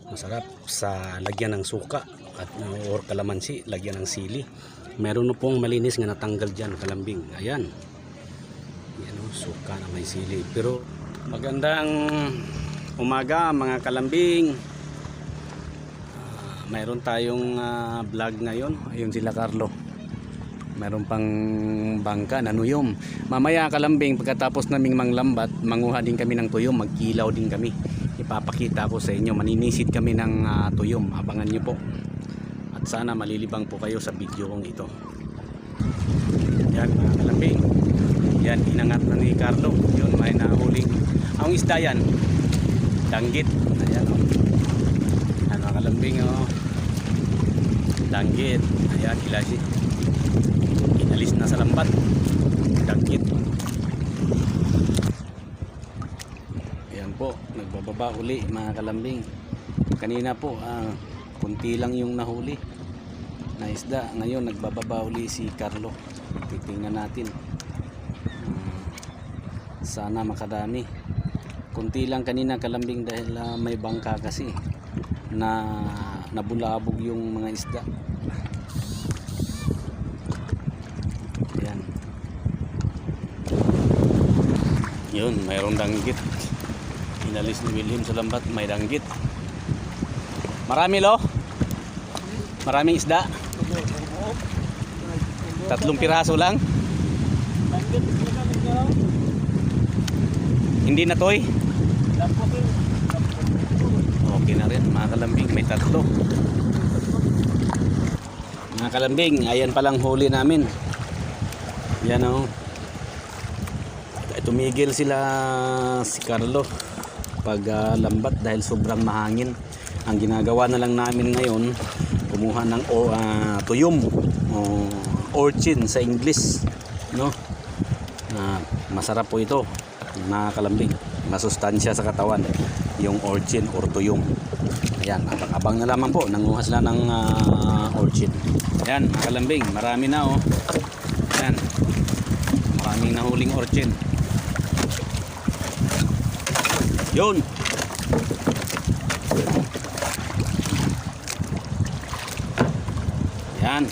Masarap sa lagyan ng suka at or kalamansi, lagyan ng sili. Meron na pong malinis nga natanggal dyan, kalambing. Ayan. Yan o, suka na may sili. Pero magandang umaga mga kalambing. Mayroon tayong vlog ngayon. Ayun sila Carlo. Mayroon pang bangka na nuyom. Mamaya kalambing, pagkatapos naming manglambat, manguha din kami ng tuyom, magkilaw din kami. Ipapakita ko sa inyo, maninisid kami ng tuyom. Abangan nyo po. At sana malilibang po kayo sa video kong ito. Yan mga kalambing. Yan, inangat na ni Carlo. Yun, may nahuling. Ang isda yan, danggit. Ayan o. Yan mga kalambing o. Danggit. Ayan, inalis na sa lambat. Danggit. Ayan po, nagbababa uli mga kalambing. Kanina po, kunti lang yung nahuli na isda. Ngayon nagbababa uli si Carlo. Titingnan natin. Sana makadami. Kunti lang kanina kalambing dahil may bangka kasi na nabulabog yung mga isda. Ayan. Yun, mayroong danggit. Inalis ni William sa lambat, may danggit. Marami lo? Maraming isda? 3 piraso lang? Hindi na toy? Okay na rin mga kalambing, may 3. Mga kalambing, ayan palang huli namin. Yan o. Tumigil sila si Carlo pag lambat dahil sobrang mahangin. Ang ginagawa na lang namin ngayon, kumuha ng tuyom, urchin sa English, no? Masarap po ito mga kalambing, masustansya sa katawan yung urchin or tuyom. Ayan, abang-abang na lamang po, nanguha sila ng urchin. Ayan mga kalambing, marami na oh. Ayan, maraming nahuling urchin. Yun. Yan.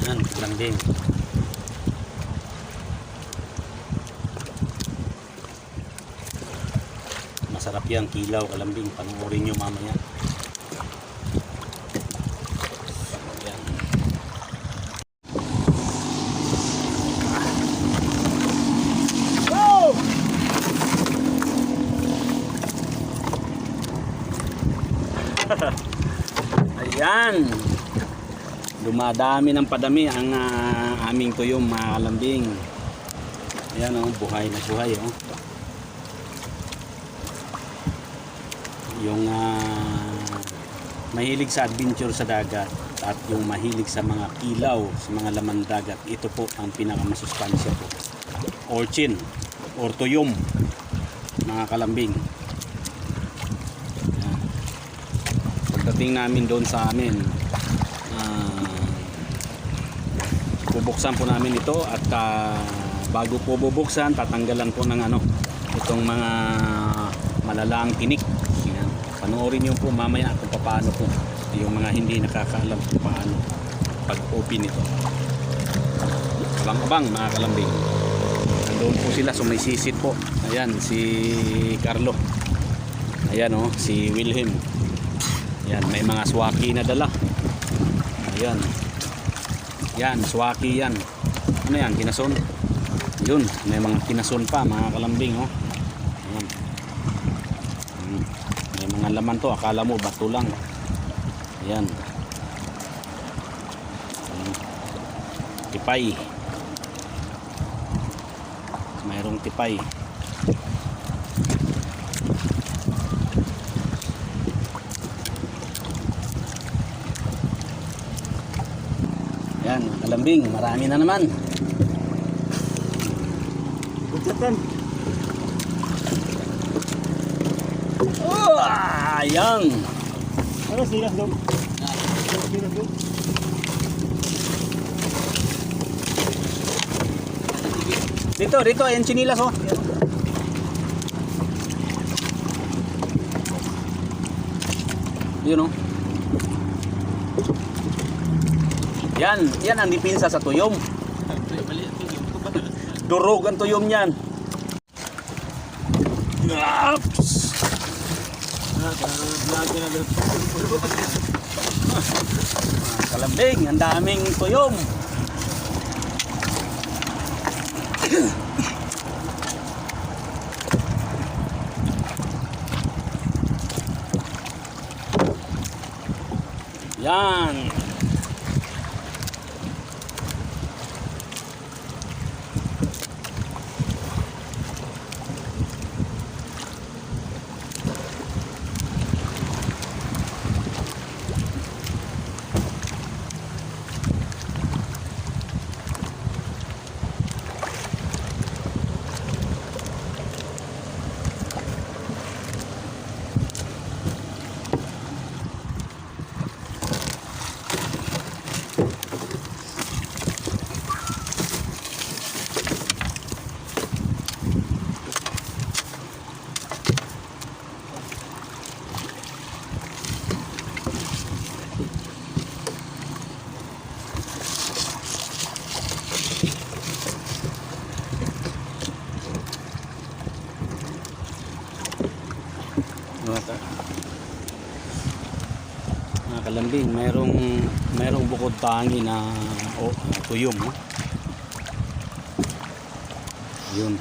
Yan, kalambing. Masarap yan, kilaw, kalambing. Panoorin nyo mamaya. Ayan, dumadami ng padami ang aming tuyom mga kalambing. Ayan o, buhay na buhay o. Yung mahilig sa adventure sa dagat at yung mahilig sa mga kilaw, sa mga laman dagat, ito po ang pinakamasustansya po. Urchin or tuyom mga kalambing. Pagdating namin doon sa amin, bubuksan po namin ito at bago po bubuksan, tatanggalan po ng itong mga malalaang tinik. Yan. Panoorin niyo po mamaya kung paano po yung mga hindi nakakaalam kung paano pag-open ito. Abang-abang mga kalambing. Nandoon po sila, sumisisit po. Ayan si Carlo. Ayan o, si Wilhelm. Yan, may mga swaki na dala. Ayan. Yan, swaki yan. Ano yan, kinason? Yun, may mga kinason pa, mga kalambing, oh. Ayan. May mga laman to, akala mo bato lang. Ayan. Tipay. Mayroong tipay. Yan, kalambing, marami na naman. Butsatan. Ayan. Ano sila dong? Dito, ayan chinilas oh. Yun oh. Yan ang dipinsa sa tuyom. Durog ang tuyom niyan. Kalambing, ang daming tuyom. Yan. Mga kalambing, mayroong bukod tangi na tuyom, no? Yun.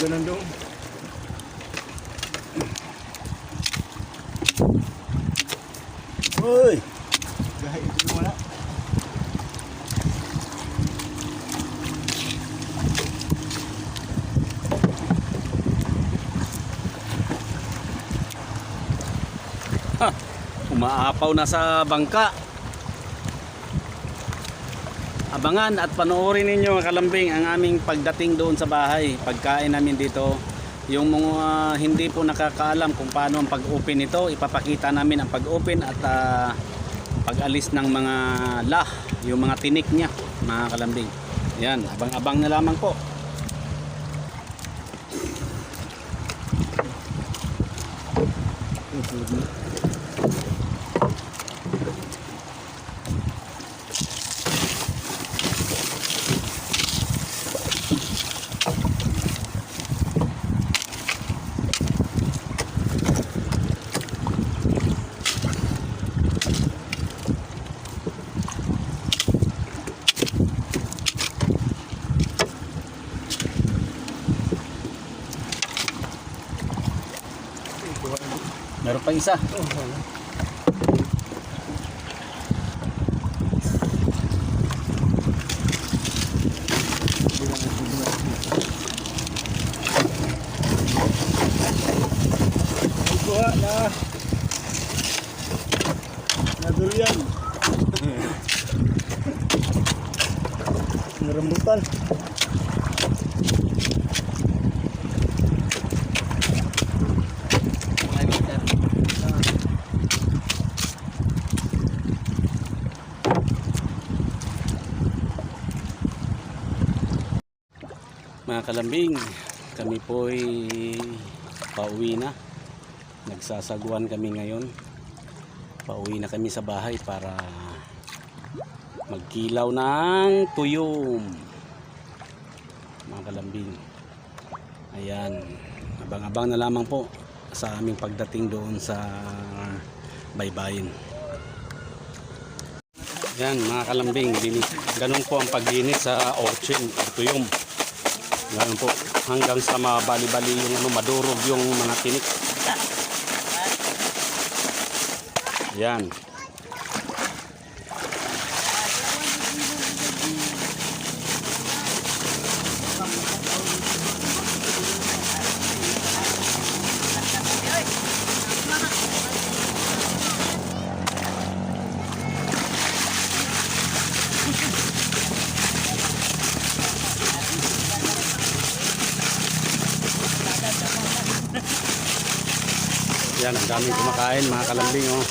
Ganun doon. Uy! Gahit ito wala. Ha! Umaapaw na sa bangka. Abangan at panoorin ninyo mga kalambing ang aming pagdating doon sa bahay, pagkain namin dito. Yung mga hindi po nakakaalam kung paano ang pag-open nito, ipapakita namin ang pag-open at pag-alis ng mga yung mga tinik niya mga kalambing. Yan, abang-abang na lamang po. Meron pa isa. Kuha na durian. Narambutan. Mga kalambing, kami po'y pauwi na. Nagsasaguan kami ngayon. Pauwi na kami sa bahay para magkilaw ng tuyom. Mga kalambing. Ayan. Abang-abang na lamang po sa aming pagdating doon sa baybayin. Yan mga kalambing, ganun po ang paglinis sa orchid o tuyom. Ganun po, hanggang sa mabali-bali yung madurog yung mga tinik. Yan. Yan, ang daming kumakain mga kalambing oh.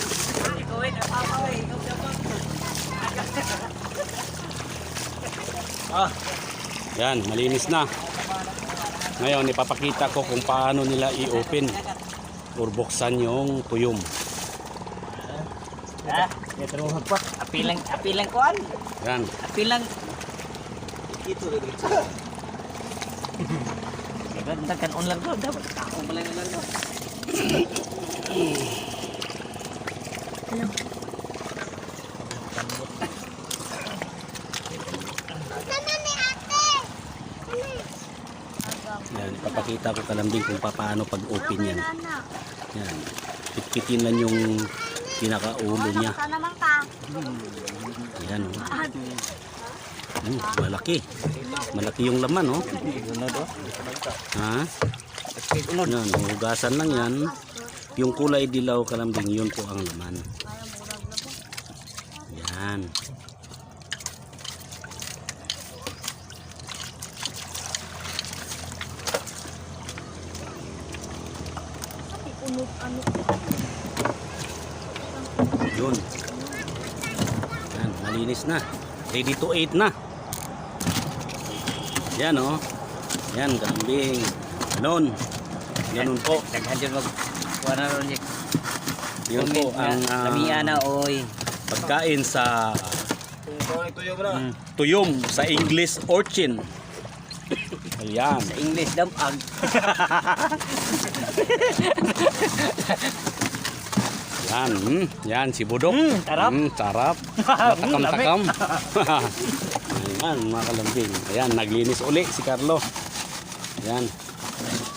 Yan, malinis na. Ngayon ipapakita ko kung paano nila i-open or buksan yung tuyom. Apilang kuan. Yan. Apilang ito rin. Kan online ko dapat ako pala ng online ko. Yan, ipapakita ko kalambing kung paano pag-open yan. Yan. Pitpitin lang yung pinakaulo niya. Yan oh. Malaki. Malaki yung laman oh. Ha? Yan, hugasan lang yan. Yung kulay dilaw kalambing, yun po ang laman. Yan. Yun. Yan, malinis na. Ready to eat na. Yan oh. Yan, kalambing. Ganon. Ganon po. Yun po ang pagkain sa tuyom sa English orchid. Ayan. Sa English dampag. Yan, yan si Budok. Sarap. Sarap. Matakam-takam. Ayan, mga kalambing. Ayan, naglinis uli si Carlo. Ayan.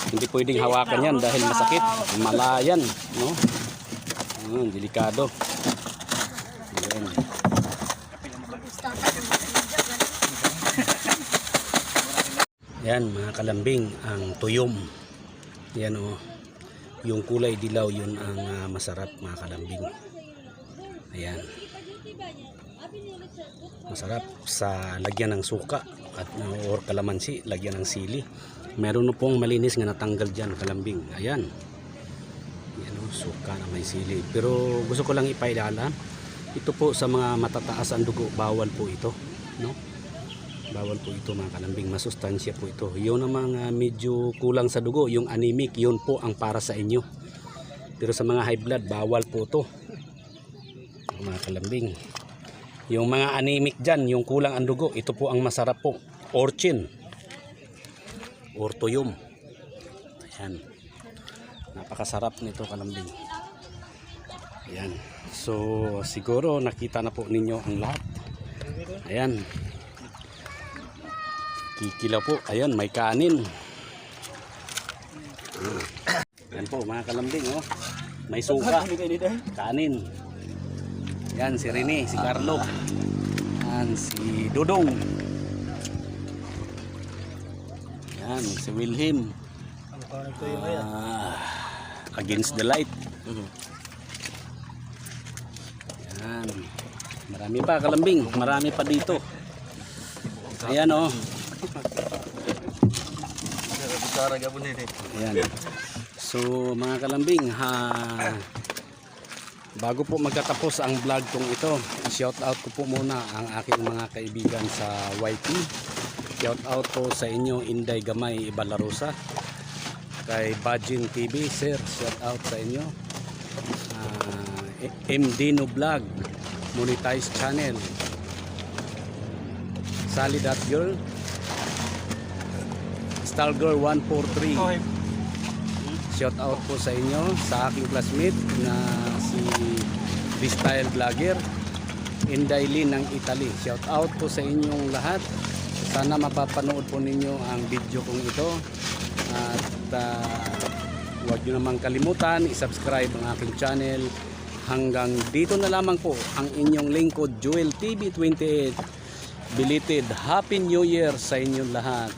Hindi pwedeng hawakan yan dahil masakit. Malayan, no? Delikado. Ayan. Yan, mga kalambing, ang tuyom. Yan oh. Yung kulay dilaw yun ang masarap mga kalambing. Ayan. Masarap sa lagyan ng suka at or kalamansi, lagyan ng sili. Meron na pong malinis nga natanggal dyan kalambing. Ayan. Yan o, suka na may sili. Pero gusto ko lang ipailala, ito po sa mga matataas ang dugo, bawal po ito, no? Bawal po ito mga kalambing, masustansya po ito. Yun ang mga medyo kulang sa dugo, yung anemic, yun po ang para sa inyo. Pero sa mga high blood, bawal po ito mga kalambing. Yung mga anemic dyan, yung kulang ang dugo, ito po ang masarap po. Orchid or tuyom. Ayan. Napakasarap nito kalambing. Ayan. So siguro nakita na po ninyo ang lahat. Ayan. Kikilaw po. Ayan, may kanin. Ayan po mga kalambing oh. May suka. Ano kayo dito? Kanin. Yan si Rene, si Carlo. Yan si Dudong. Yan si Wilhelm. Ang kawan ito yung ayan. Against the light. Yan. Marami pa kalambing, marami pa dito. Ayan oh. Ayan. So mga kalambing, bago po magtatapos ang vlog kong ito, shout out ko po muna ang aking mga kaibigan sa YT. Shout out po sa inyo Inday Gamay Ibalarosa, kay Bajin TV sir, shout out sa inyo. MD No Vlog Monetize Channel, Sally That Girl, Stargirl 143. Okay. Shout out po sa inyo, sa aking classmate na si Freestyle Vlogger Inday Lin ng Italy. Shout out po sa inyong lahat. Sana mapapanood po ninyo ang video kong ito. At huwag nyo namang kalimutan i-subscribe ang aking channel. Hanggang dito na lamang po ang inyong lingkod, Joel TV 28. Belated Happy New Year sa inyong lahat.